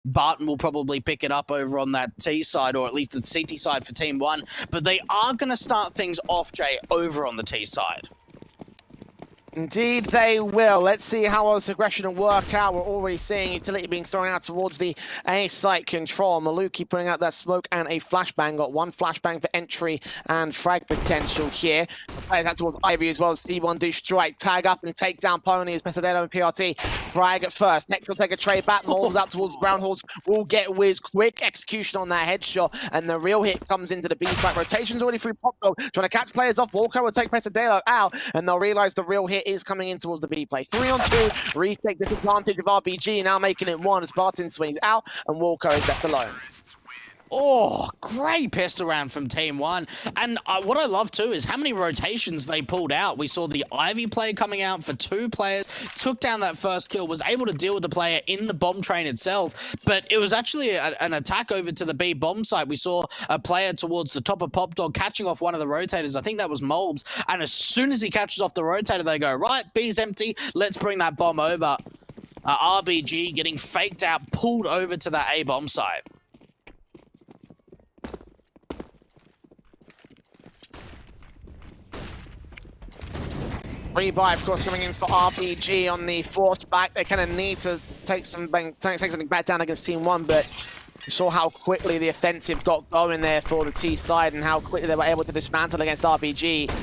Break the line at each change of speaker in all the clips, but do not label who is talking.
Barton will probably pick it up over on that T side, or at least the CT side for Team 1. But they are going to start things off, Jay, over on the T side.
Indeed, they will. Let's see how all this aggression will work out. We're already seeing utility being thrown out towards the A site control. Maluki putting out that smoke and a flashbang. Got one flashbang for entry and frag potential here. Plays that towards Ivy as well. C1 do strike, tag up and take down Pony as Pesadelo and PRT. Frag at first. Next will take a trade back. Moles out towards Brown Horse. Will get Wiz. Quick execution on that headshot. And the real hit comes into the B site. Rotation's already through Pop though. Trying to catch players off. Walker will take Pesadelo out. And they'll realize the real hit is coming in towards the B play. 3-on-2, retake disadvantage of RBG, now making it 1 as Barton swings out and Walker is left alone.
Oh, great pistol round from Team 1. And what I love too is how many rotations they pulled out. We saw the Ivy play coming out for 2 players, took down that first kill, was able to deal with the player in the bomb train itself, but it was actually an attack over to the B bomb site. We saw a player towards the top of Pop Dog catching off one of the rotators. I think that was Molbs. And as soon as he catches off the rotator, they go, right, B's empty, let's bring that bomb over. RBG getting faked out, pulled over to that A bomb site.
Rebuy, of course, coming in for RBG on the force back. They kind of need to take something back down against Team 1, but you saw how quickly the offensive got going there for the T side and how quickly they were able to dismantle against RBG.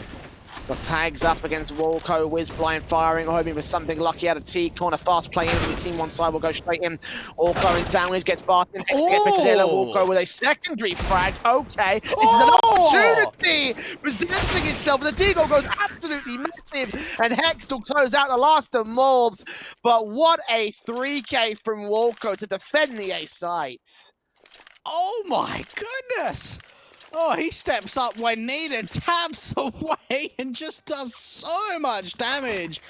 Got tags up against Walco, Wiz blind firing, hoping for something lucky out of T. Corner fast play in from the Team 1 side will go straight in. Walco and Sandwich gets Barton. Walco with a secondary frag. Okay, this is an opportunity presenting itself. The Deagle goes absolutely massive, and Hex will close out the last of Morbs. But what a 3K from Walco to defend the A site.
Oh my goodness! Oh, he steps up when needed, taps away, and just does so much damage.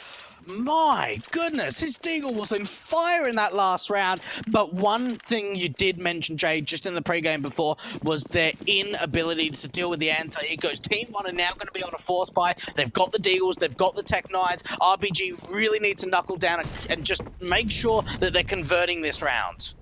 My goodness, his Deagle was on fire in that last round. But one thing you did mention, Jay, just in the pregame before, was their inability to deal with the anti-ecos. Team 1 are now going to be on a force buy. They've got the Deagles, they've got the Tech 9s. RBG really need to knuckle down and just make sure that they're converting this round.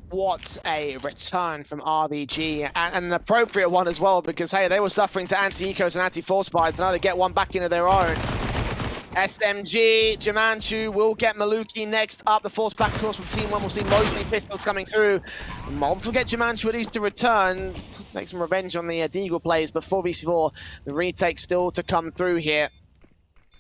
What a return from RBG, and an appropriate one as well, because, hey, they were suffering to anti-ecos and anti-force buys. Now they get one back into their own. SMG, Jamanchu will get Maluki next up. The force back, of course, from Team 1. We'll see Mosley pistols coming through. Mobs will get Jamanchu at least to return. Take some revenge on the Deagle plays, but 4v4, the retake still to come through here.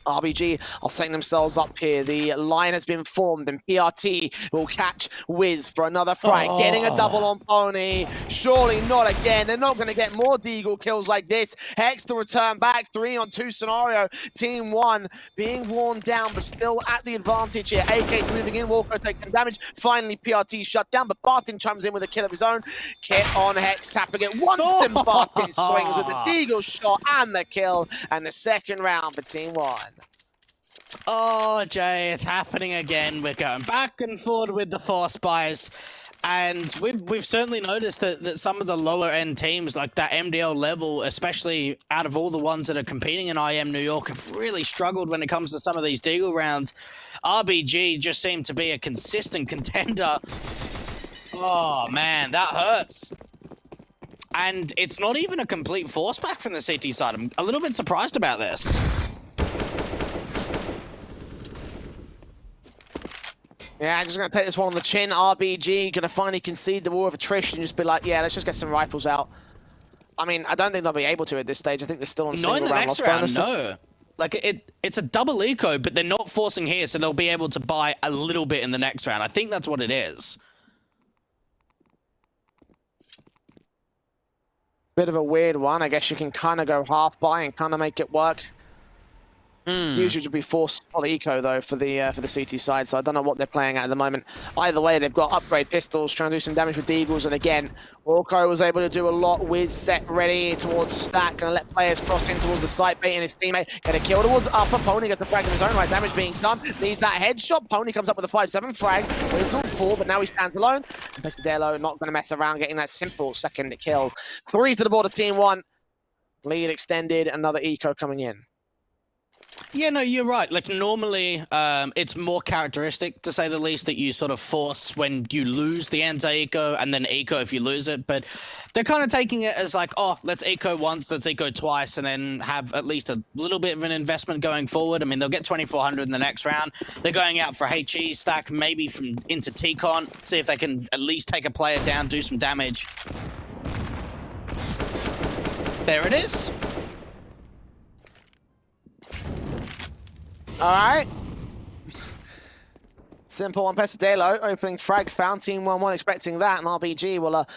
RBG are setting themselves up here. The line has been formed, and PRT will catch Wiz for another frag. Getting a double on Pony. Surely not again. They're not going to get more Deagle kills like this. Hex to return back. 3-on-2 scenario. Team 1 being worn down, but still at the advantage here. AK moving in. Walker takes some damage. Finally, PRT shut down, but Barton chimes in with a kill of his own. Kit on Hex, tapping it once, and Barton swings with the Deagle shot and the kill. And the second round for Team 1.
Oh, Jay, it's happening again. We're going back and forward with the force buys. And we've certainly noticed that some of the lower end teams, like that MDL level, especially out of all the ones that are competing in IEM New York, have really struggled when it comes to some of these Deagle rounds. RBG just seemed to be a consistent contender. Oh, man, that hurts. And it's not even a complete force back from the CT side. I'm a little bit surprised about this.
Yeah, I'm just going to take this one on the chin. RBG going to finally concede the war of attrition and just be like, yeah, let's just get some rifles out. I mean, I don't think they'll be able to at this stage. I think they're still on single round loss bonus.
No. Like, it's a double eco, but they're not forcing here, so they'll be able to buy a little bit in the next round. I think that's what it is.
Bit of a weird one. I guess you can kind of go half buy and kind of make it work. Usually would be forced full eco though for the CT side, so I don't know what they're playing at the moment. Either way, they've got upgrade pistols, trying to do some damage with Deagles, and again, Walco was able to do a lot. Wiz set ready towards Stack, gonna let players cross in towards the site, baiting his teammate. Get a kill towards upper. Pony gets the frag of his own right, damage being done. Needs that headshot. Pony comes up with a 5-7 frag. Wiz on 4, but now he stands alone. And Pesadelo not gonna mess around, getting that simple second kill. 3 to the board of Team 1. Lead extended, another eco coming in.
Yeah, no, you're right. Like normally, it's more characteristic, to say the least, that you sort of force when you lose the anti-eco and then eco if you lose it. But they're kind of taking it as like, oh, let's eco once, let's eco twice, and then have at least a little bit of an investment going forward. I mean, they'll get 2,400 in the next round. They're going out for HE stack, maybe from into T-Con, see if they can at least take a player down, do some damage. There it is.
All right. Simple one. Pesadelo opening frag found. Team 1-1 expecting that, and RBG will at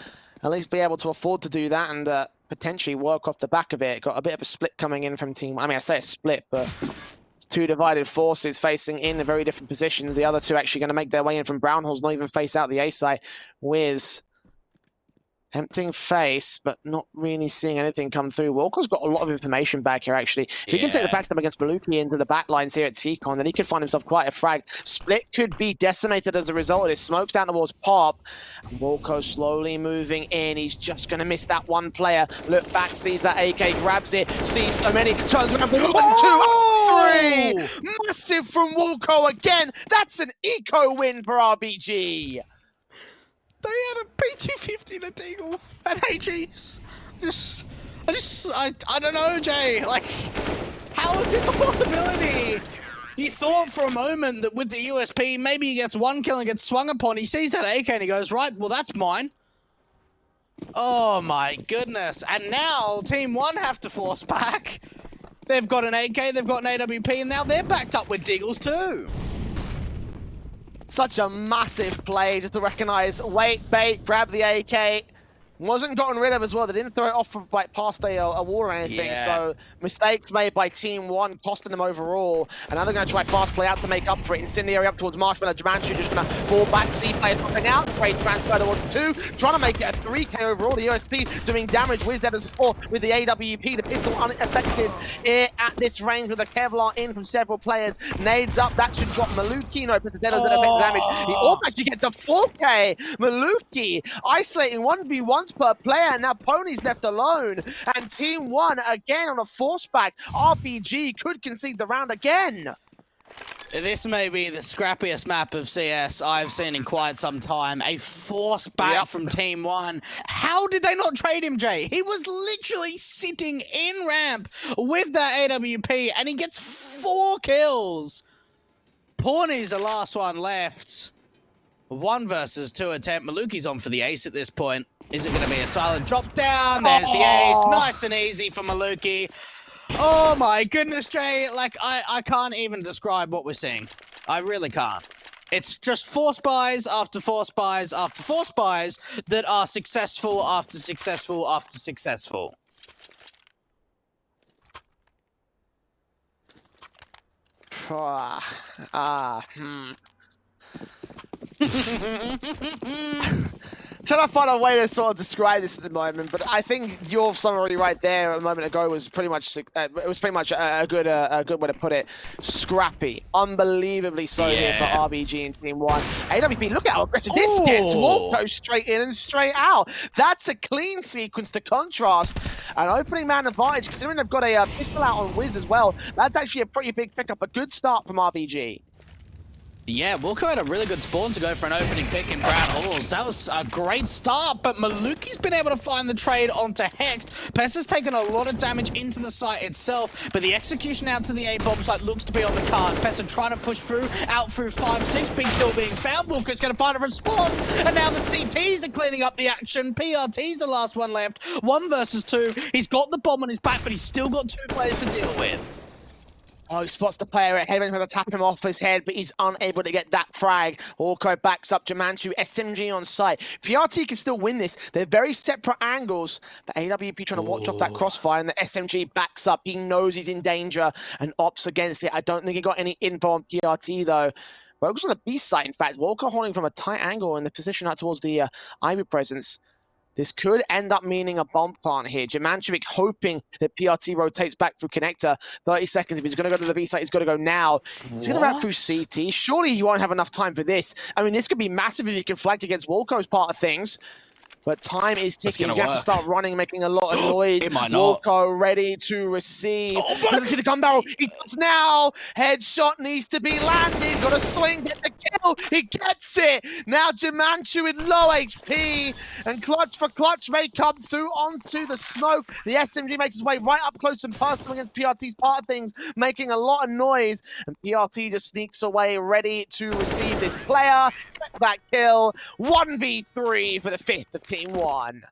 least be able to afford to do that and potentially work off the back of it. Got a bit of a split coming in from Team. I mean, I say a split, but two divided forces facing in very different positions. The other two actually going to make their way in from Brown Halls, not even face out the A site. Wiz emptying face, but not really seeing anything come through. Walker's got a lot of information back here, actually. If he can take the backstab against Maluki into the back lines here at T-Con, then he could find himself quite a frag. Split could be decimated as a result of this. Smokes down towards Pop. And Walker slowly moving in. He's just going to miss that one player. Look back, sees that AK, grabs it, sees so many, turns around, 1, 2, 3! Massive from Walker again. That's an eco win for RBG.
They had a P250 to Deagle and HEs. I don't know, Jay. Like, how is this a possibility? You thought for a moment that with the USP, maybe he gets one kill and gets swung upon. He sees that AK and he goes, right, well, that's mine. Oh, my goodness. And now Team 1 have to force back. They've got an AK, they've got an AWP, and now they're backed up with Deagles too.
Such a massive play just to recognize, wait, bait, grab the AK. Wasn't gotten rid of as well. They didn't throw it off like past a wall or anything. So mistakes made by Team 1, costing them overall. And now they're going to try fast play out to make up for it. Incendiary up towards Marshmallow. Jumanchu just going to fall back. C players popping out. Great transfer towards 2. Trying to make it a 3K overall. The USP doing damage. Wiz dead as 4 with the AWP. The pistol unaffected here at this range with a Kevlar in from several players. Nades up. That should drop Maluki. No, Pesadelo's going to affect the damage. The AWP actually gets a 4K. Maluki isolating 1v1 per player. Now Pony's left alone, and Team 1 again on a force back. RBG could concede the round again.
This may be the scrappiest map of CS I've seen in quite some time. A force back from Team 1. How did they not trade him, Jay? He was literally sitting in ramp with that AWP, and he gets 4 kills. Pawnee's the last one left. 1 versus 2 attempt. Maluki's on for the ace at this point. Is it going to be a silent drop down? There's the ace. Nice and easy for Maluki. Oh my goodness, Jay. Like, I can't even describe what we're seeing. I really can't. It's just force buys after force buys after force buys that are successful after successful after successful.
Trying to find a way to sort of describe this at the moment, but I think your summary right there a moment ago was pretty much a good way to put it. Scrappy, unbelievably so here for RBG and Team 1. AWP, look at how aggressive this gets. Walk goes straight in and straight out. That's a clean sequence to contrast. An opening man advantage, considering they've got a pistol out on Wiz as well. That's actually a pretty big pickup. A good start from RBG.
Yeah, Wilco had a really good spawn to go for an opening pick in Brown Halls. That was a great start, but Maluki's been able to find the trade onto Hext. Pessa's taken a lot of damage into the site itself, but the execution out to the A-bomb site looks to be on the cards. Pessa trying to push through, out through 5-6, big kill being found. Wilco's going to find a response, and now the CTs are cleaning up the action. PRT's the last one left. 1 versus 2. He's got the bomb on his back, but he's still got 2 players to deal with.
Oh, he spots the player at heaven trying to tap him off his head, but he's unable to get that frag. Orko backs up Jumanchu, SMG on site. PRT can still win this. They're very separate angles. The AWP trying to watch off that crossfire, and the SMG backs up. He knows he's in danger and opts against it. I don't think he got any info on PRT, though. Walker's on the B site, in fact. Walker holding from a tight angle in the position out towards the Ivy presence. This could end up meaning a bomb plant here. Jumanchovic hoping that PRT rotates back through connector. 30 seconds. If he's going to go to the B site, he's got to go now. He's going to wrap through CT. Surely he won't have enough time for this. I mean, this could be massive if he can flank against Wolco's part of things. But time is ticking. He's
gonna
going to have to
work.
start running, making a lot of noise.
It might not.
Walko ready to receive.
Oh,
Doesn't see the gun barrel. He does now. Headshot needs to be landed. Got to swing, get the kill. He gets it. Now Jimanchu with low HP. And Clutch for Clutch may come through onto the smoke. The SMG makes his way right up close and personal against PRT's part of things, making a lot of noise. And PRT just sneaks away, ready to receive this player. Get that kill. 1v3 for the 5th of Team 1.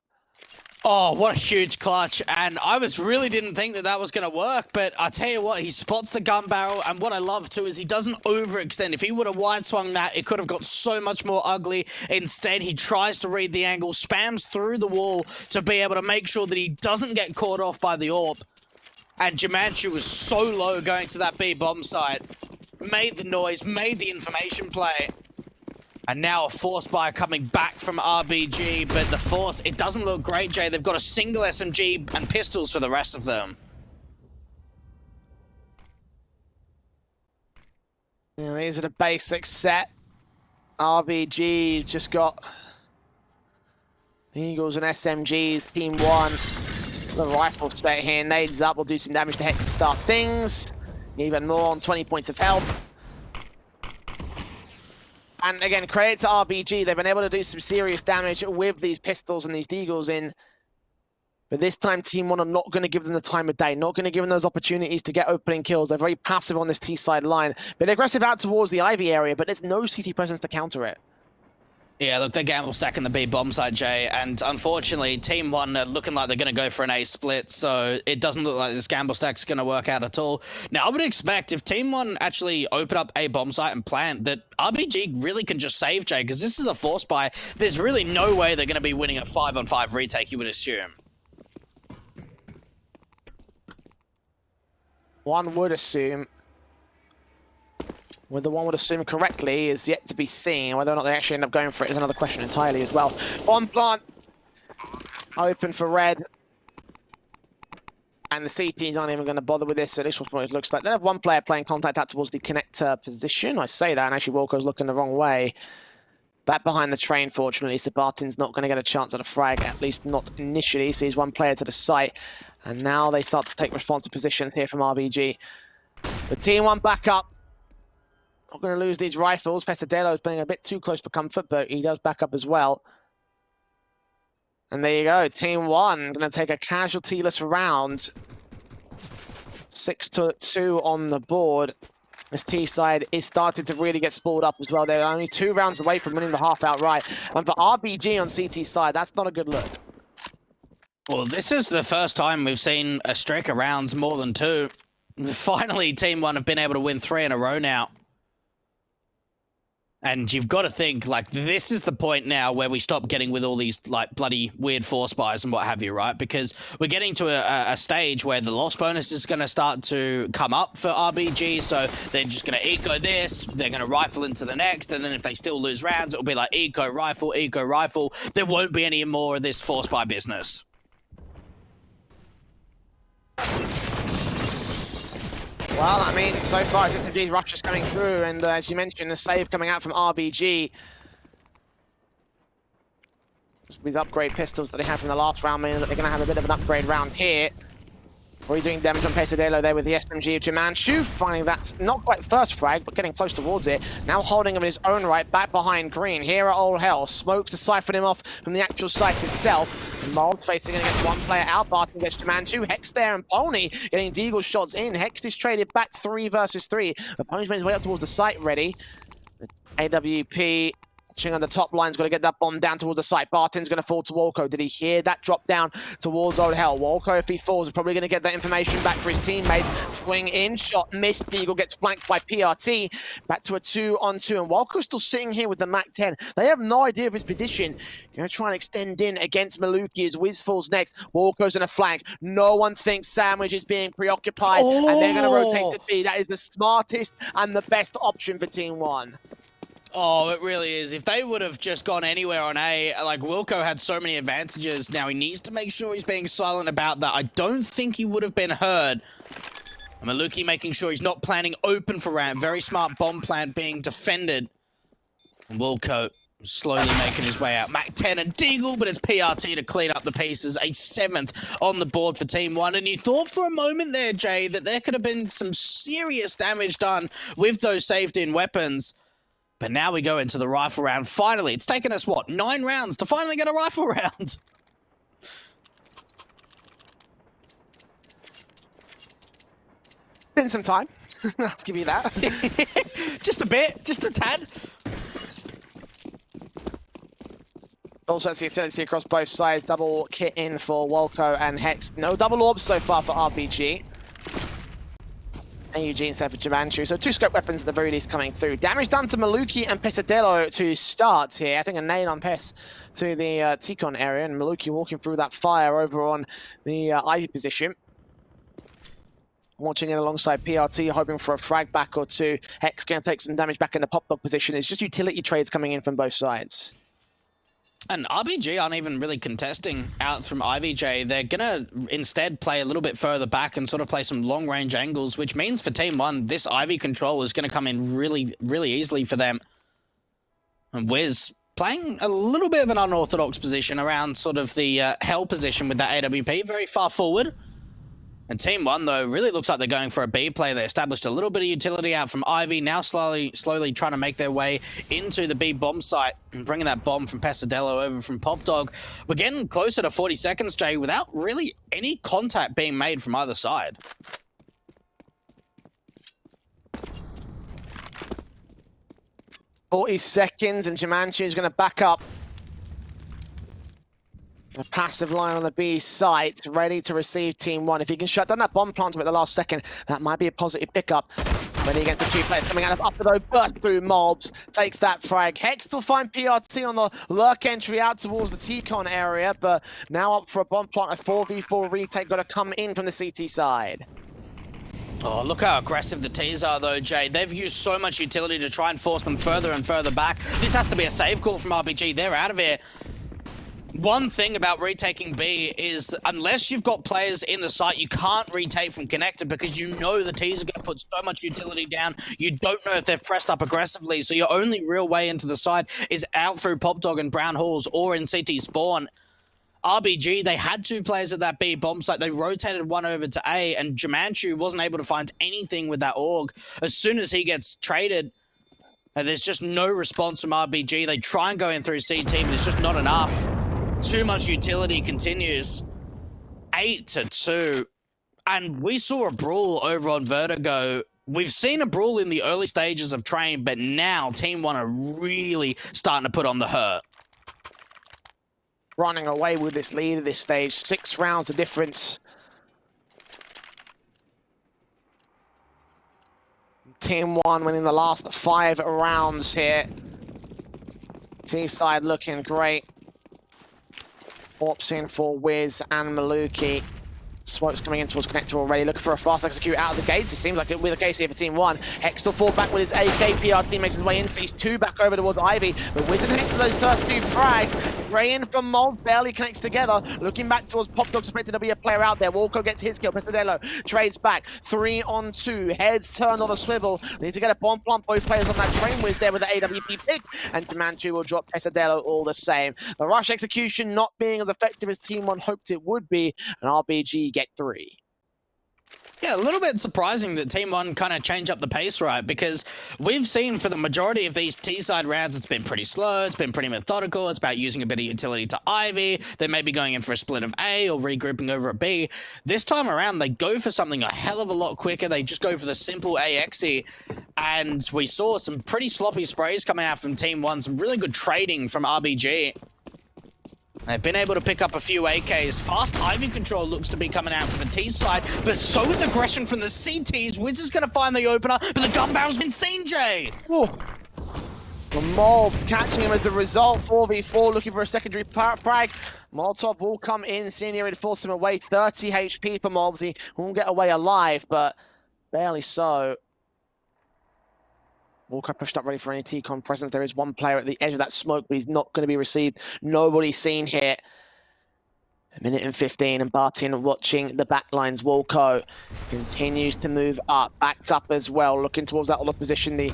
Oh, what a huge clutch. And I really didn't think that was going to work. But I tell you what, he spots the gun barrel. And what I love, too, is he doesn't overextend. If he would have wide swung that, it could have got so much more ugly. Instead, he tries to read the angle, spams through the wall to be able to make sure that he doesn't get caught off by the AWP. And Jimanchu was so low going to that B bomb site. Made the noise, made the information play. And now a force buy coming back from RBG, but the force, it doesn't look great, Jay. They've got a single SMG and pistols for the rest of them.
Yeah, these are the basic set. RBG just got Eagles and SMGs, Team 1. The rifle straight here, nades up, will do some damage to Hex to start things. Even more on 20 points of health. And again, credit to RBG, they've been able to do some serious damage with these pistols and these deagles in. But this time, Team 1 are not going to give them the time of day, not going to give them those opportunities to get opening kills. They're very passive on this T-side line. They're aggressive out towards the Ivy area, but there's no CT presence to counter it.
Yeah, look, they're gamble stacking the B bomb site, Jay, and unfortunately, Team 1 are looking like they're going to go for an A split, so it doesn't look like this gamble stack's going to work out at all. Now, I would expect if Team 1 actually open up A bomb site and plant, that RBG really can just save, Jay, because this is a force buy. There's really no way they're going to be winning a 5-on-5 retake, you would assume.
One would assume. Whether one would assume correctly is yet to be seen. Whether or not they actually end up going for it is another question entirely as well. Bomb plant open for red. And the CTs aren't even going to bother with this, so this was what it looks like. They have one player playing contact out towards the connector position. I say that, and actually Walko's looking the wrong way. Back behind the train, fortunately, so Barton's not going to get a chance at a frag, at least not initially. Sees one player to the site, and now they start to take responsive positions here from RBG. The Team 1 back up. Not going to lose these rifles. Pesadelo's playing a bit too close for comfort, but he does back up as well. And there you go. Team 1 going to take a casualty-less round. 6-2 on the board. This T side is starting to really get spooled up as well. They're only 2 rounds away from winning the half outright. And for RBG on CT side, that's not a good look.
Well, this is the first time we've seen a streak of rounds more than 2. Finally, Team 1 have been able to win 3 in a row now. And you've got to think, like, this is the point now where we stop getting with all these, like, bloody weird force buys and what have you, right? Because we're getting to a stage where the loss bonus is going to start to come up for RBG, so they're just going to eco this, they're going to rifle into the next, and then if they still lose rounds, it'll be like eco, rifle, there won't be any more of this force buy business.
Well, I mean, so far, SMG's rush is coming through, and as you mentioned, the save coming out from RBG. These upgrade pistols that they had from the last round mean that they're going to have a bit of an upgrade round here. Already doing damage on Pesadelo there with the SMG of Jimanchu, finding that not quite first frag, but getting close towards it. Now holding him in his own right, back behind Green. Here at Old Hell, smokes to siphon him off from the actual site itself. Mold facing against one player out, Barton gets Jimanchu. Hex there and Pony getting Deagle shots in. Hex is traded back 3 versus 3. But Pony's made his way up towards the site ready. AWP on the top line's got to get that bomb down towards the site. Barton's going to fall to Walko. Did he hear that drop down towards Old Hell? Walko, if he falls, is probably going to get that information back for his teammates. Swing in, shot missed. Eagle gets flanked by PRT. Back to a 2-on-2, and Walko's still sitting here with the MAC-10. They have no idea of his position. Going to try and extend in against Maluki as Wiz falls next. Walko's in a flank. No one thinks Sandwich is being preoccupied, and they're going to rotate to B. That is the smartest and the best option for Team 1.
Oh, it really is. If they would have just gone anywhere on A, like, Wilco had so many advantages. Now he needs to make sure he's being silent about that. I don't think he would have been heard. Maluki making sure he's not planning open for ramp. Very smart bomb plant being defended. And Wilco slowly making his way out. Mac 10 and Deagle, but it's PRT to clean up the pieces. A 7th on the board for Team 1. And you thought for a moment there, Jay, that there could have been some serious damage done with those saved-in weapons. But now we go into the rifle round. Finally, it's taken us, what, 9 rounds to finally get a rifle round?
Been some time. Let's give you that.
Just a bit, just a tad.
Also, that's the utility across both sides. Double kit in for Wolko and Hex. No double orbs so far for RBG. And Eugene instead for Jamanchu. So 2 scope weapons at the very least coming through. Damage done to Maluki and Pesadillo to start here. I think a nade on Pes to the T-Con area. And Maluki walking through that fire over on the Ivy position. Watching it alongside PRT, hoping for a frag back or two. Hex going to take some damage back in the pop dog position. It's just utility trades coming in from both sides.
And RBG aren't even really contesting out from IVJ. They're going to instead play a little bit further back and sort of play some long-range angles, which means for Team 1, this Ivy control is going to come in really, really easily for them. And Wiz playing a little bit of an unorthodox position around sort of the hell position with that AWP, very far forward. And Team 1, though, really looks like they're going for a B play. They established a little bit of utility out from Ivy, now slowly trying to make their way into the B bomb site and bringing that bomb from Pesadillo over from Pop Dog. We're getting closer to 40 seconds, Jay, without really any contact being made from either side.
"40 seconds, and Jamanchu is going to back up. A passive line on the B site, ready to receive Team 1. If he can shut down that bomb plant at the last second, that might be a positive pickup. Ready against the 2 players coming out of upper though, burst through mobs, takes that frag. Hex will find PRT on the lurk entry out towards the T-Con area, but now up for a bomb plant, a 4v4 retake, got to come in from the CT side.
Oh, look how aggressive the T's are, though, Jay. They've used so much utility to try and force them further and further back. This has to be a save call from RBG. They're out of here. One thing about retaking B is that unless you've got players in the site, you can't retake from connected because you know the T's are going to put so much utility down. You don't know if they've pressed up aggressively, so your only real way into the site is out through Pop Dog and Brown Halls or in CT spawn. RBG, they had 2 players at that B bomb site. They rotated one over to A, and Jamanchu wasn't able to find anything with that AUG. As soon as he gets traded, and there's just no response from RBG. They try and go in through CT, but it's just not enough. Too much utility continues. 8-2. And we saw a brawl over on Vertigo. We've seen a brawl in the early stages of Train, but now Team 1 are really starting to put on the hurt.
Running away with this lead at this stage. 6 rounds of difference. Team 1 winning the last 5 rounds here. T-side looking great. Warps in for Wiz and Maluki. Smoke's coming in towards connector already, looking for a fast execute out of the gates. It seems like it will be the case here for Team 1. Hex will fall back with his AK. PRT makes his way in, sees 2 back over towards Ivy. But Wiz and Hex for those first 2 frags. Ray in from Mold, barely connects together. Looking back towards Pop Dog, expected to be a player out there. Walco gets his kill. Pesadillo trades back. 3 on 2. Heads turned on a swivel. Need to get a bomb plant. Both players on that train. Wiz there with the AWP pick. And Jamanchu will drop Pesadillo all the same. The rush execution not being as effective as Team 1 hoped it would be. And RBG get 3.
Yeah, a little bit surprising that Team 1 kind of changed up the pace, right? Because we've seen for the majority of these T-side rounds, it's been pretty slow, it's been pretty methodical, it's about using a bit of utility to Ivy, they may be going in for a split of A or regrouping over at B. This time around, they go for something a hell of a lot quicker, they just go for the simple AXE, and we saw some pretty sloppy sprays coming out from Team 1, some really good trading from RBG. They've been able to pick up a few AKs. Fast Ivy control looks to be coming out for the T side, but so is aggression from the CTs. Wiz is going to find the opener, but the gun barrel's been seen, Jay.
Ooh. The Mobs catching him as the result. 4v4 looking for a secondary frag. Molotov will come in, seeing the area to force him away. 30 HP for Mobs. He won't get away alive, but barely so. Walker pushed up ready for any T-Con presence. There is one player at the edge of that smoke, but he's not going to be received. Nobody seen here. 1:15, and Bartin watching the backlines. Wolco continues to move up, backed up as well, looking towards that other position. The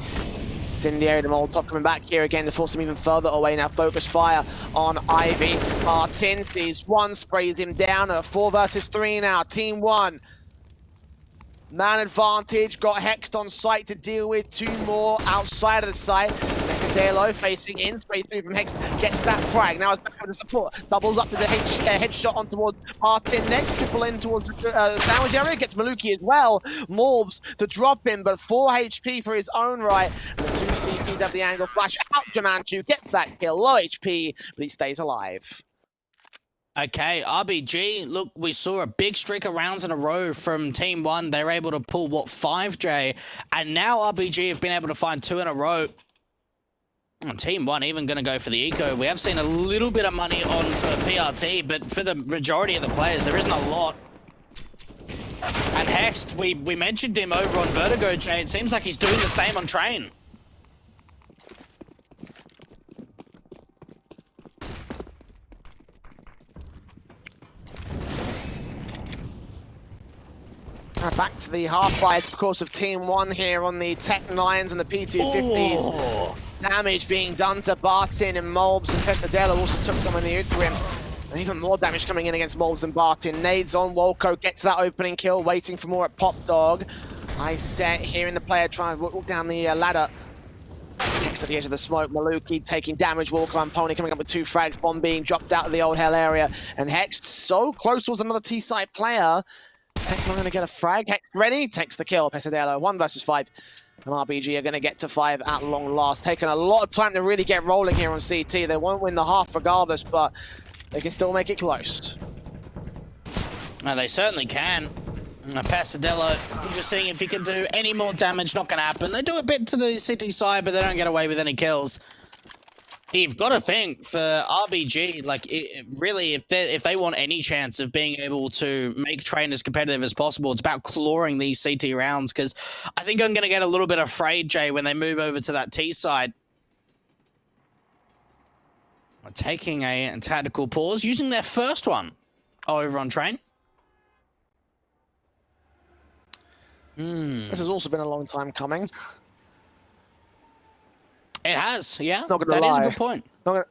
Incendiary, the Molotov coming back here again to force him even further away. Now focus fire on Ivy. Martin sees one, sprays him down. 4 versus 3 now. Team 1. Man advantage, got Hexed on site to deal with. 2 more outside of the site. Pesadelo facing in, spray through from Hext, gets that frag. Now it's back over the support. Doubles up to the headshot on towards Martin next. Triple in towards the sandwich area, gets Maluki as well. Morbs to drop him, but 4 HP for his own right. And the 2 CTs have the angle flash out. Jamanchu gets that kill, low HP, but he stays alive.
Okay, RBG, look, we saw a big streak of rounds in a row from Team 1. They were able to pull, what, 5, Jay? And now RBG have been able to find 2 in a row. And Team 1 even going to go for the eco. We have seen a little bit of money on for PRT, but for the majority of the players, there isn't a lot. And Hext, we mentioned him over on Vertigo, Jay. It seems like he's doing the same on Train.
Back to the half-fights, of course, of Team 1 here on the Tech 9s and the P250s.
Oh.
Damage being done to Bartin and Molbs, and Pesadelo also took some in the Ugrim. And even more damage coming in against Molbs and Bartin. Nades on, Wolko gets that opening kill, waiting for more at Pop Dog. Nice set here in the player trying to walk down the ladder. Next at the edge of the smoke, Maluki taking damage, Wolko and Pony coming up with 2 frags, bomb being dropped out of the old hell area. And Hex so close towards another T-side player. Hex not going to get a frag. Hex ready, takes the kill. Pesadelo, 1 versus 5. And RBG are going to get to 5 at long last. Taking a lot of time to really get rolling here on CT. They won't win the half regardless, but they can still make it close.
Well, they certainly can. Pesadelo, just seeing if he can do any more damage, not going to happen. They do a bit to the city side, but they don't get away with any kills. You've got to think for RBG, like really, if they want any chance of being able to make Train as competitive as possible, it's about clawing these CT rounds. Because I think I'm going to get a little bit afraid, Jay, when they move over to that T side. Taking a tactical pause, using their first one over on Train.
This has also been a long time coming.
It has, yeah.
Not gonna
that
lie.
is a good point.
Not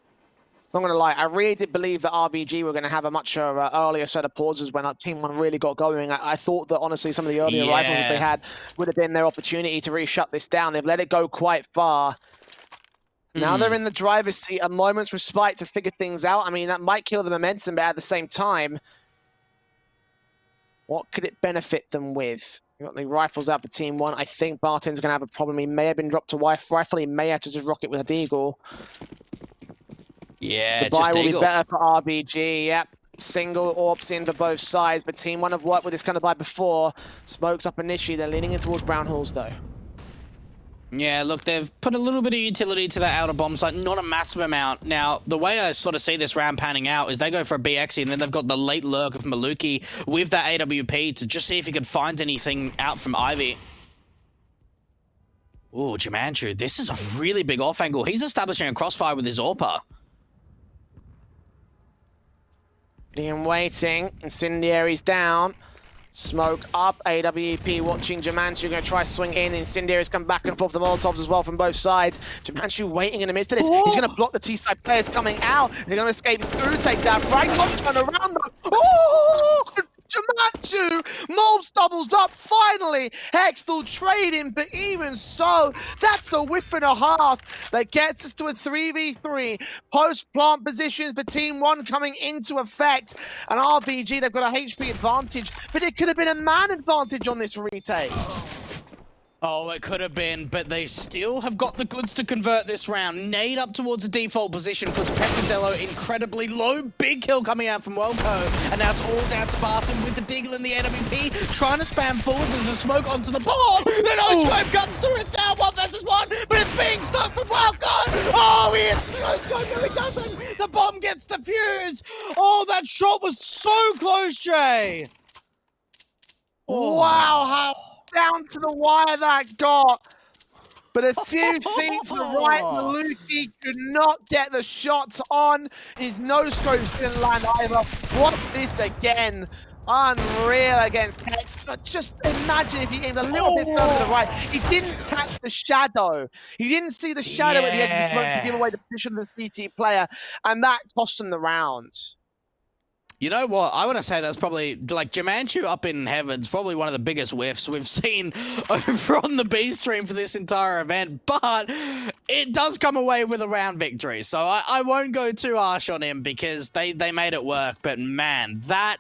gonna lie, I really did believe that RBG were going to have a much earlier set of pauses when Team 1 really got going. I thought that honestly some of the earlier rifles that they had would have been their opportunity to really shut this down. They've let it go quite far. Now they're in the driver's seat, a moment's respite to figure things out. I mean, that might kill the momentum, but at the same time, what could it benefit them with? We've got the rifles out for Team 1. I think Barton's going to have a problem. He may have been dropped to rifle. He may have to just rock it with a deagle.
Yeah,
the buy will be better for RBG. Yep. Single orbs in for both sides, but Team 1 have worked with this kind of buy before. Smokes up initially. They're leaning in towards Brown Halls, though.
Yeah, look, they've put a little bit of utility to that outer bomb site, not a massive amount. Now, the way I sort of see this round panning out is they go for a BXE, and then they've got the late lurk of Maluki with that AWP to just see if he could find anything out from Ivy. Ooh, Jamanchu, this is a really big off angle. He's establishing a crossfire with his AWPer.
Being waiting, Incendiary's down. Smoke up, AWP watching Jamanchu, going to try swing in. Incendiary's come back and forth, the Molotovs as well from both sides. Jamanchu waiting in the midst of this. He's going to block the T-side players coming out. They're going to escape through, take that frag, not turn around though. Oh, Jamanchu! Molbs doubles up, finally! Hextall trading, but even so, that's a whiff and a half that gets us to a 3v3. Post-plant positions, but Team 1 coming into effect. And RBG, they've got a HP advantage, but it could have been a man advantage on this retake.
Oh, it could have been, but they still have got the goods to convert this round. Nade up towards the default position, puts Pesadelo incredibly low. Big kill coming out from Welko. And now it's all down to Barton with the Deagle and the AWP, trying to spam forward. There's a smoke onto the bomb. The no-scope comes through. It's now 1 versus 1, but it's being stopped from Welko. Oh, he hits the no-scope. No, he doesn't. The bomb gets defused. Oh, that shot was so close, Jay.
Oh. Wow, how down to the wire that got. But a few feet to the right, Maluki could not get the shots on. His no-scopes didn't land either. Watch this again. Unreal against Hex, but just imagine if he aimed a little bit further to the right. He didn't catch the shadow. He didn't see the shadow at the edge of the smoke to give away the position of the CT player, and that cost him the round.
You know what? I want to say that's probably, like, Jumanchu up in heaven's probably one of the biggest whiffs we've seen over on the B stream for this entire event, but it does come away with a round victory, so I won't go too harsh on him because they made it work, but man, that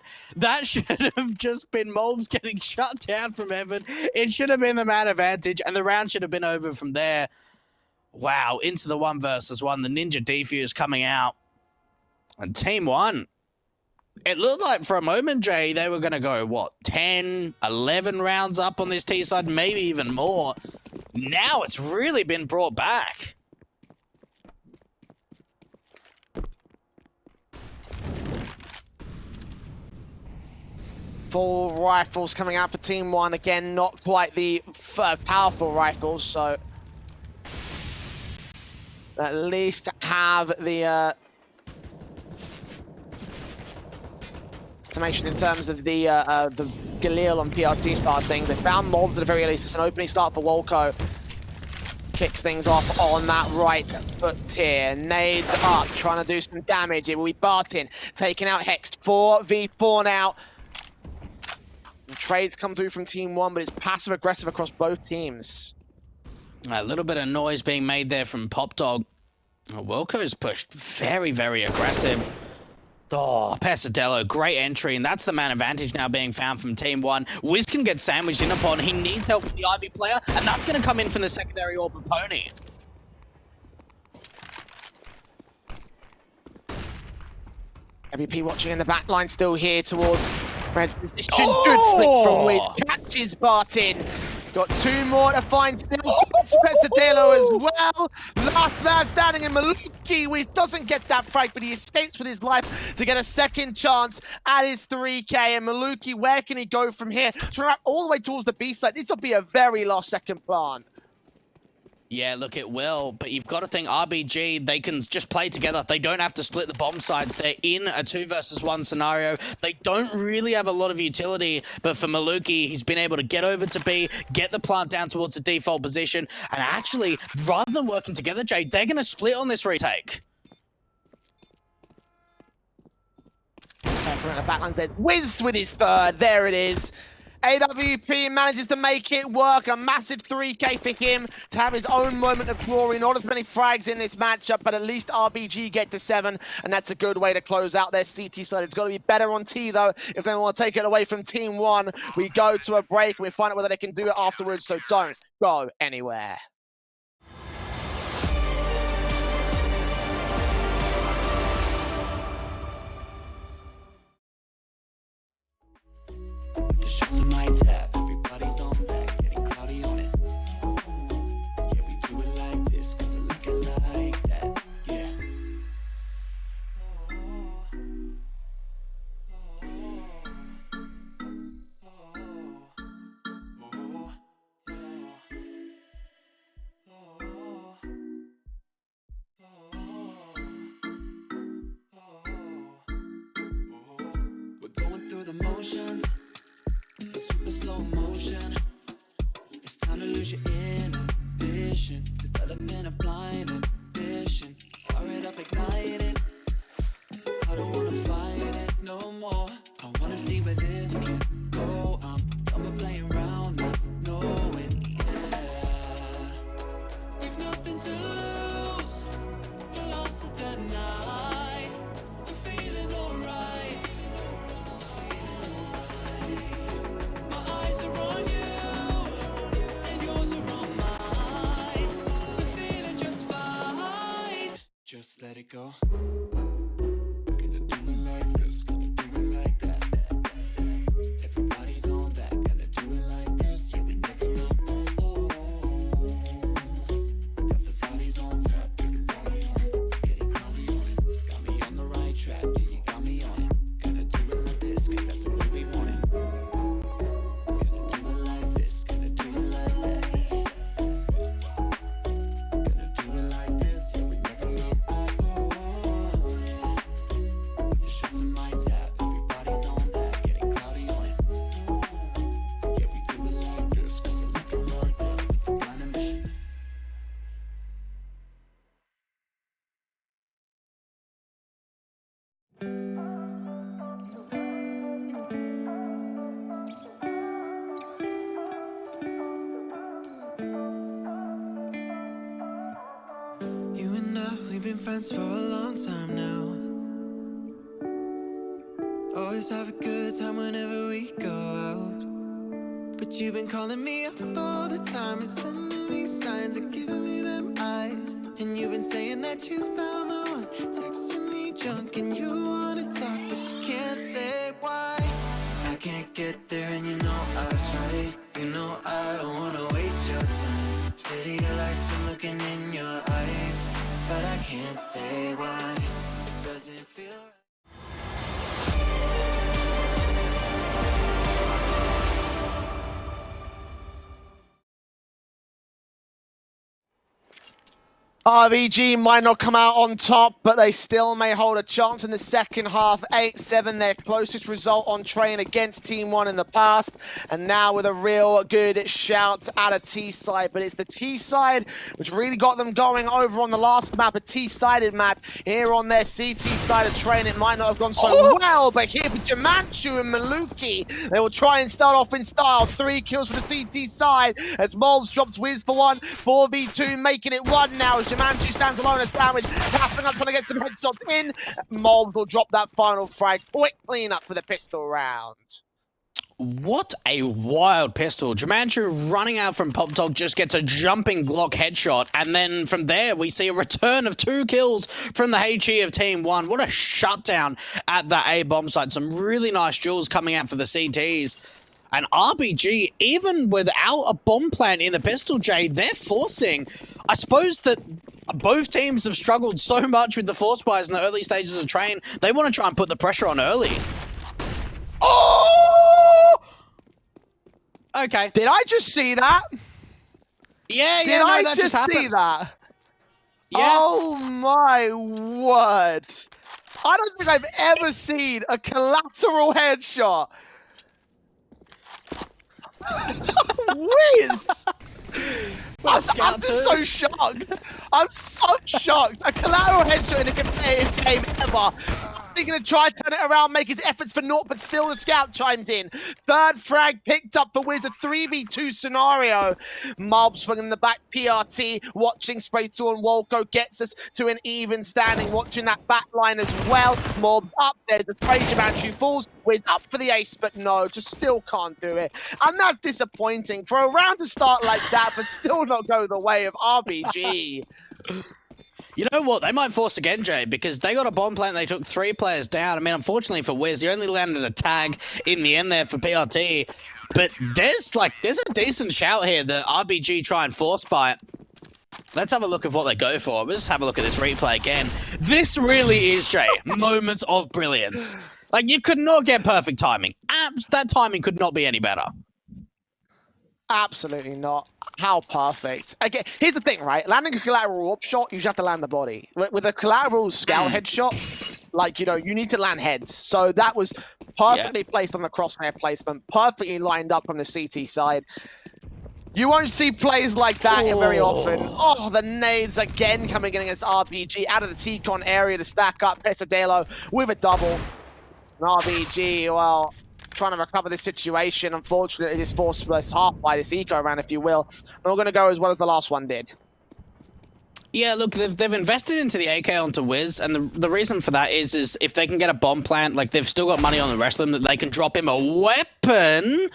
should have just been Molbs getting shut down from heaven. It should have been the man advantage, and the round should have been over from there. Wow, into the 1 versus 1, the Ninja Defuse coming out, and Team 1. It looked like for a moment, Jay, they were going to go, what, 10, 11 rounds up on this T side, maybe even more. Now it's really been brought back.
Full rifles coming out for Team 1. Again, not quite the powerful rifles, so at least have the automation in terms of the Galil on PRT's part of things. They found Molbs at the very least. It's an opening start for Wolco. Kicks things off on that right foot tier. Nades up, trying to do some damage. It will be Barton taking out Hext. 4v4 now. And trades come through from Team 1, but it's passive-aggressive across both teams.
A little bit of noise being made there from Pop Dog. Wolco's pushed very, very aggressive. Oh, Pesadello, great entry, and that's the man advantage now being found from Team 1. Wiz can get sandwiched in upon. He needs help from the Ivy player, and that's going to come in from the secondary orb of Pony.
WP watching in the back line, still here towards red position. Good flick from Wiz, catches Barton. Got 2 more to find, still gets Pesadelo as well. Last man standing in Maluki. Wiz doesn't get that frag, but he escapes with his life to get a second chance at his 3K. And Maluki, where can he go from here? Trying to all the way towards the B side. This will be a very last second plant.
Yeah, look, it will, but you've got to think RBG, they can just play together. They don't have to split the bomb sides. They're in a 2 versus 1 scenario. They don't really have a lot of utility, but for Maluki, he's been able to get over to B, get the plant down towards the default position, and actually, rather than working together, Jay, they're going to split on this retake.
The backlines there. Wiz with his 3rd. There it is. AWP manages to make it work. A massive 3K for him to have his own moment of glory. Not as many frags in this matchup, but at least RBG get to 7, and that's a good way to close out their CT side. It's got to be better on T, though, if they want to take it away from Team 1. We go to a break, and we find out whether they can do it afterwards, so don't go anywhere.
The shots in my tab, everybody's on that, getting cloudy on it. Yeah, we do it like this, cause I like it like that, yeah. We're going through the motions. Super slow motion. It's time to lose your inhibition. Developing a blind ambition. Fire it up, ignite it. I don't wanna fight it no more. I wanna see where this can go. I'm done with playing around, not knowing. Yeah. We've nothing to lose. We're lost at the night. We're feeling alright. Just let it go. Gonna do it like this, gonna do it like that. Everybody's on that, gonna do it like this. Yeah, we never know. Got the bodies on tap, get it cloudy on it, get it cloudy on it. Got me on the right track, yeah, you got me on it. Gonna do it like this, cause that's the way we want it. Gonna do it like this, gonna do it like that. Gonna do it like this, yeah, we never look back. You and I, we've been friends for a long time now. Always have a good time whenever we go out. But you've been calling me up all the time and sending me signs and giving me them eyes. And you've been saying that you found the one, texting me junk and you wanna talk, but you can't say why. I can't get there and you know I've tried. You know I don't wanna waste your time. City lights, I'm looking in your eyes, but I can't say why. Does it feel right?
RBG might not come out on top, but they still may hold a chance in the second half. 8-7, their closest result on train against Team 1 in the past. And now with a real good shout out of T-side. But it's the T-side which really got them going over on the last map, a T-sided map. Here on their CT side of train, it might not have gone so well, but here with Jamanchu and Maluki, they will try and start off in style. 3 kills for the CT side as Molbs drops Wiz for 1. 4v2, making it 1 now. Jamanchu stands alone as Sandwich, tapping up, trying to get some headshots in. Molbs will drop that final frag. Quick cleanup for the pistol round.
What a wild pistol. Jamanchu running out from Pop Dog just gets a jumping Glock headshot, and then from there we see a return of 2 kills from the HE of Team 1. What a shutdown at that A bomb site. Some really nice duels coming out for the CTs. And RBG, even without a bomb plant in the pistol, Jay, they're forcing. I suppose that both teams have struggled so much with the force buys in the early stages of train. They want to try and put the pressure on early. Oh! Okay.
Did I just see that?
Yeah,
Did
no,
I
that
just see
happened.
that?
Yeah.
Oh my word. I don't think I've ever seen a collateral headshot. Wiz! I'm just so shocked. I'm so shocked. A collateral headshot in a competitive game ever. He's going to try to turn it around, make his efforts for naught, but still the scout chimes in. 3rd frag picked up for Wiz, a 3v2 scenario. Mob swinging the back, PRT, watching spray through, and Wolko gets us to an even standing, watching that back line as well. Mob up, there's the spray, Jamanchu falls. Wiz up for the ace, but no, just still can't do it. And that's disappointing for a round to start like that, but still not go the way of RBG.
You know what? They might force again, Jay, because they got a bomb plant. They took 3 players down. I mean, unfortunately for Wiz, he only landed a tag in the end there for PRT. But there's a decent shout here that RBG try and force buy it. Let's have a look at what they go for. Let's have a look at this replay again. This really is, Jay, moments of brilliance. Like, you could not get perfect timing. That timing could not be any better.
Absolutely not. How perfect. Again, here's the thing, right? Landing a collateral warp shot, you just have to land the body. With a collateral scout headshot, like, you know, you need to land heads. So that was perfectly placed on the crosshair placement, perfectly lined up from the CT side. You won't see plays like that very often. Oh, the nades again coming in against RBG out of the T-con area to stack up Pesadelo with a double. And RBG, well, trying to recover this situation. Unfortunately, this force was half by this eco round, if you will. Not going to go as well as the last one did.
Yeah, look, they've invested into the AK onto Wiz, and the reason for that is if they can get a bomb plant, like, they've still got money on the rest of them, that they can drop him a weapon.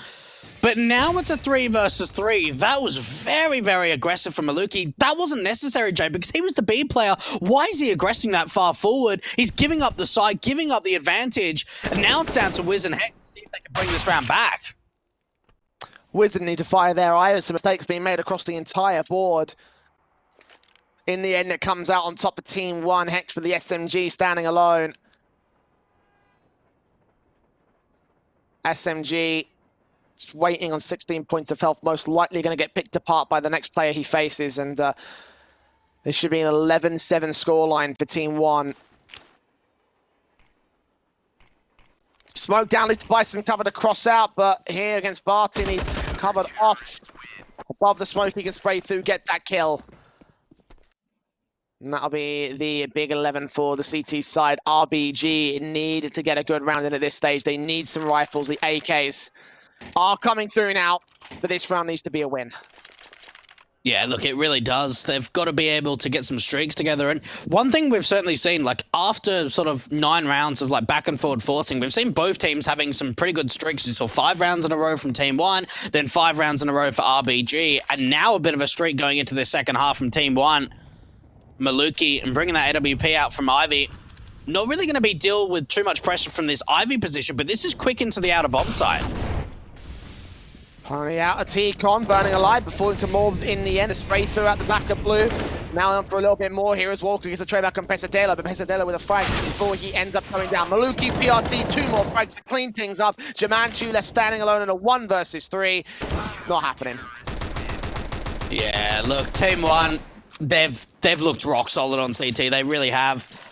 But now it's a 3 versus 3. That was very, very aggressive from Maluki. That wasn't necessary, Jay, because he was the B player. Why is he aggressing that far forward? He's giving up the side, giving up the advantage. And now it's down to Wiz and Hex to see if they can bring this round back.
Wiz didn't need to fire there either. Some mistakes being made across the entire board. In the end, it comes out on top of Team 1. Hex with the SMG standing alone. SMG just waiting on 16 points of health, most likely going to get picked apart by the next player he faces, and this should be an 11-7 scoreline for Team 1. Smoke down, leads to buy some cover to cross out, but here against Barton, he's covered off. Above the smoke, he can spray through, get that kill. And that'll be the big 11 for the CT side. RBG needed to get a good round in at this stage. They need some rifles, the AKs are coming through now, but this round needs to be a win.
Yeah, look, it really does. They've got to be able to get some streaks together. And one thing we've certainly seen, like after sort of 9 rounds of like back and forward forcing, we've seen both teams having some pretty good streaks. We saw 5 rounds in a row from Team 1, then 5 rounds in a row for RBG, and now a bit of a streak going into the second half from Team 1. Maluki and bringing that AWP out from Ivy. Not really going to be deal with too much pressure from this Ivy position, but this is quick into the outer bomb side.
Pony out a T-Con, burning alive, but falling to more in the end. A spray through out the back of blue. Now on for a little bit more here as Walker gets a trade back on Pesadelo, but Pesadelo with a frag before he ends up coming down. Maluki, PRT, 2 more frags to clean things up. Jamanchu left standing alone in a 1 versus 3. It's not happening.
Yeah, look, Team 1, they've looked rock solid on CT. They really have.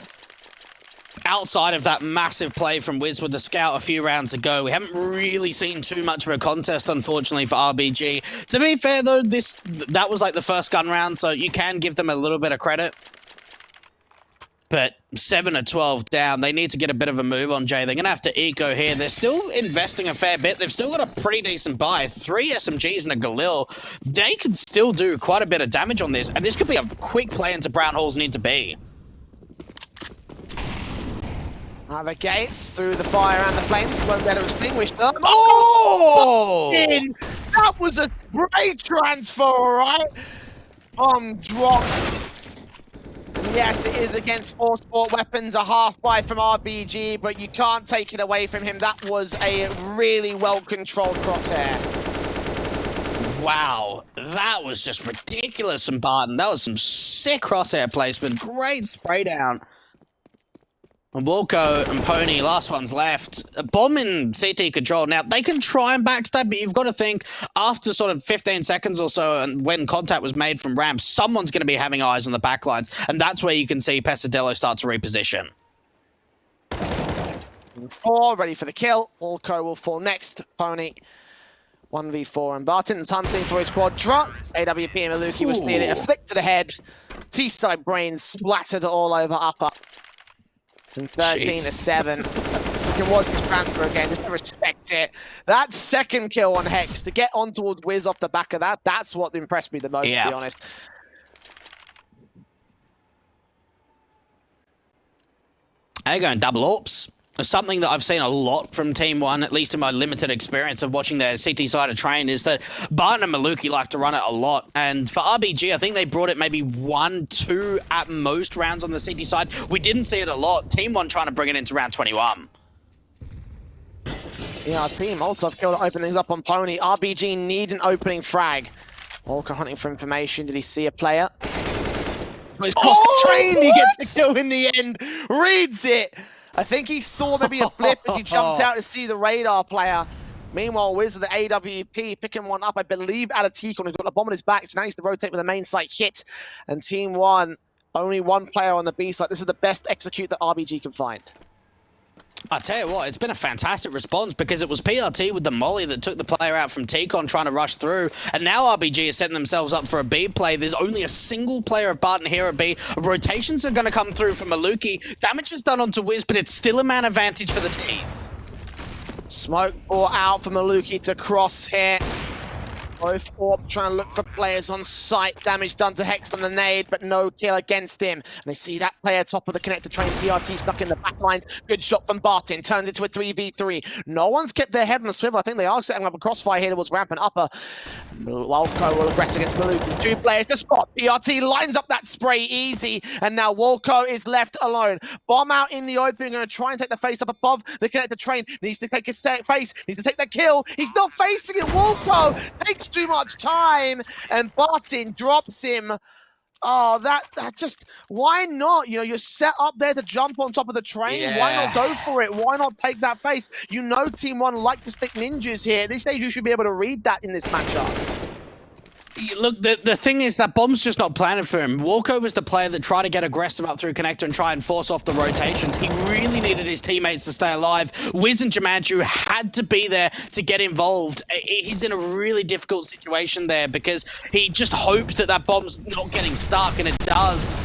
Outside of that massive play from Wiz with the scout a few rounds ago, we haven't really seen too much of a contest, unfortunately, for RBG. To be fair, though, that was like the first gun round, so you can give them a little bit of credit. But 7-12 down, they need to get a bit of a move on Jay. They're going to have to eco here. They're still investing a fair bit. They've still got a pretty decent buy. 3 SMGs and a Galil. They could still do quite a bit of damage on this, and this could be a quick play into Brown Hall's need to be.
The gates through the fire and the flames won't let her extinguish them.
Oh!
That was a great transfer, right? Bomb dropped. Yes, it is against 4 sport weapons, a half buy from RBG, but you can't take it away from him. That was a really well-controlled crosshair.
Wow, that was just ridiculous from Barton. That was some sick crosshair placement. Great spray down. And Wilco and Pony, last one's left. A bomb in CT control. Now, they can try and backstab, but you've got to think, after sort of 15 seconds or so, and when contact was made from ramp, someone's going to be having eyes on the backlines, and that's where you can see Pesadelo start to reposition.
4, ready for the kill. Wilco will fall next. Pony, 1v4, and Barton's hunting for his quadra. AWP and Maluki was near it. A flick to the head. T-side brains splattered all over upper. And 13-7. You can watch this transfer again, just to respect it. That second kill on Hex, to get on towards Wiz off the back of that, that's what impressed me the most, to be honest.
They're going double AWPs. Something that I've seen a lot from Team 1, at least in my limited experience of watching their CT side of train, is that Barton and Maluki like to run it a lot. And for RBG, I think they brought it maybe 1, 2 at most rounds on the CT side. We didn't see it a lot. Team 1 trying to bring it into round 21.
Yeah, Team Molotov killed to open things up on Pony. RBG need an opening frag. Walker hunting for information. Did he see a player? He's crossed the train. He gets the kill in the end. Reads it. I think he saw maybe a blip as he jumped out to see the radar player. Meanwhile, Wiz of the AWP picking one up, I believe, out of T-Con. He's got the bomb on his back, so now he's to rotate with the main site hit. And Team 1, only 1 player on the B site. This is the best execute that RBG can find.
I tell you what, it's been a fantastic response because it was PRT with the molly that took the player out from T-Con trying to rush through, and now RBG is setting themselves up for a B play. There's only a single player of Barton here at B. Rotations are going to come through from Maluki. Damage is done onto Wiz, but it's still a man advantage for the T's.
Smoke brought out for Maluki to cross here. Both Orb trying to look for players on site. Damage done to Hex on the nade, but no kill against him. And they see that player top of the connector train. PRT stuck in the back lines. Good shot from Barton. Turns into a 3v3. No one's kept their head on the swivel. I think they are setting up a crossfire here towards ramp and upper. Wolco will aggress against Maluki. 2 players to spot. PRT lines up that spray easy. And now Wolco is left alone. Bomb out in the open. Going to try and take the face up above the connector train. Needs to take his face. Needs to take that kill. He's not facing it. Wolco takes too much time, and Barton drops him. Oh, that just, why not? You know, you're set up there to jump on top of the train. Yeah. Why not go for it? Why not take that face? You know Team 1 like to stick ninjas here. At this stage, you should be able to read that in this matchup.
Look, the thing is that bomb's just not planted for him. Walco was the player that tried to get aggressive up through connector and try and force off the rotations. He really needed his teammates to stay alive. Wiz and Jamanchu had to be there to get involved. He's in a really difficult situation there because he just hopes that that bomb's not getting stuck, and it does.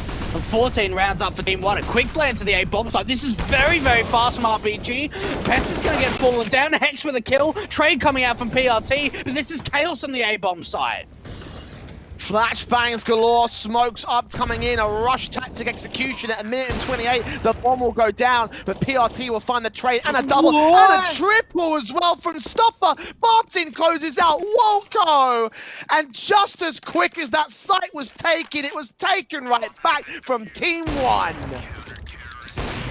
14 rounds up for Team 1. A quick play into the A-bomb site. This is very, very fast from RBG. Pest is going to get fallen down. Hex with a kill. Trade coming out from PRT. But this is chaos on the A-bomb side.
Flashbangs galore, smokes up coming in, a rush tactic execution at 1:28. The bomb will go down, but PRT will find the trade and a double and a triple as well from Stopper. Martin closes out Wolco, and just as quick as that site was taken, it was taken right back from Team 1.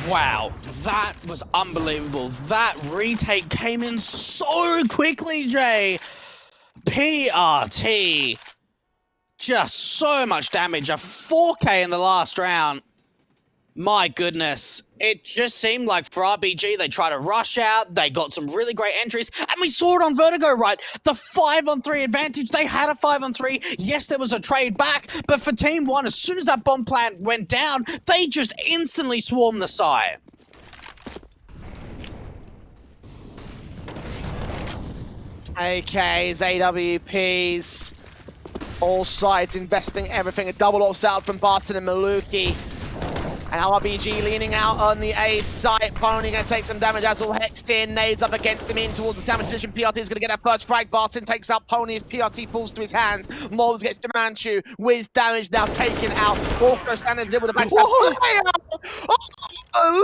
Wow, that was unbelievable. That retake came in so quickly, Jay. PRT, just so much damage. A 4K in the last round. My goodness. It just seemed like for RBG, they tried to rush out. They got some really great entries. And we saw it on Vertigo, right? The 5-on-3 advantage. They had a 5-on-3. Yes, there was a trade back. But for Team 1, as soon as that bomb plant went down, they just instantly swarmed the site.
AKs, AWPs, all sides investing everything. A double off out from Barton and Maluki. And RBG leaning out on the A site. Pony going to take some damage as well. Hexed in, nades up against him in towards the sandwich position. PRT is going to get that first frag. Barton takes out Pony as PRT falls to his hands. Moles gets Demanchu. Wiz damage now taken out. Walker standing there with a backstab. Oh,